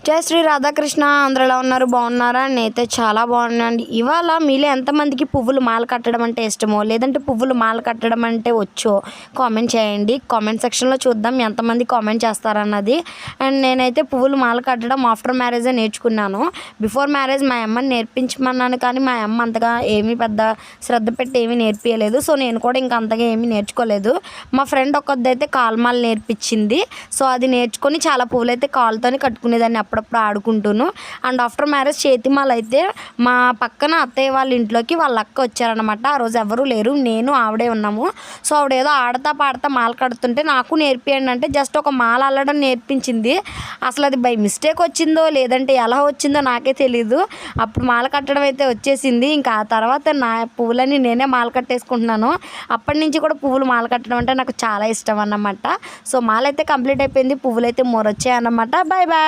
జై శ్రీ రాధాకృష్ణ. అందరూ ఎలా ఉన్నారు? బాగున్నారా? నేనైతే చాలా బాగున్నానండి. ఇవాళ మీలో ఎంతమందికి పువ్వులు మాల కట్టడం అంటే ఇష్టమో, లేదంటే పువ్వులు మాల కట్టడం అంటే వచ్చో కామెంట్ చేయండి. కామెంట్ సెక్షన్లో చూద్దాం ఎంతమంది కామెంట్ చేస్తారన్నది. అండ్ నేనైతే పువ్వులు మాల కట్టడం ఆఫ్టర్ మ్యారేజే నేర్చుకున్నాను. బిఫోర్ మ్యారేజ్ మా అమ్మని నేర్పించమన్నాను, కానీ మా అమ్మ అంతగా ఏమీ పెద్ద శ్రద్ధ పెట్టి ఏమీ నేర్పించలేదు. సో నేను కూడా ఇంకా అంతగా ఏమీ నేర్చుకోలేదు. మా ఫ్రెండ్ ఒక్కదైతే కాలుమాల నేర్పించింది. సో అది నేర్చుకొని చాలా పువ్వులు అయితే కాలుతోనే కట్టుకునేదాన్ని అప్పుడప్పుడు ఆడుకుంటూను. అండ్ ఆఫ్టర్ మ్యారేజ్ చేతిమాల అయితే మా పక్కన అత్తయ్య వాళ్ళ ఇంట్లోకి వాళ్ళ అక్క వచ్చారనమాట. ఆ రోజు ఎవరూ లేరు, నేను ఆవిడే ఉన్నాము. సో ఆవిడ ఏదో ఆడతా పాడతా మాల కడుతుంటే నాకు నేర్పియండి అంటే జస్ట్ ఒక మాల అల్లడం నేర్పించింది. అసలు అది బై మిస్టేక్ వచ్చిందో లేదంటే ఎలా వచ్చిందో నాకే తెలీదు. అప్పుడు మాల కట్టడం అయితే వచ్చేసింది. ఇంకా ఆ తర్వాత నా పువ్వులని నేనే మాల కట్టేసుకుంటున్నాను. అప్పటి నుంచి కూడా పువ్వులు మాల కట్టడం అంటే నాకు చాలా ఇష్టం అన్నమాట. సో మాల అయితే కంప్లీట్ అయిపోయింది, పువ్వులు అయితే మోరొచ్చాయి అన్నమాట. Bye bye.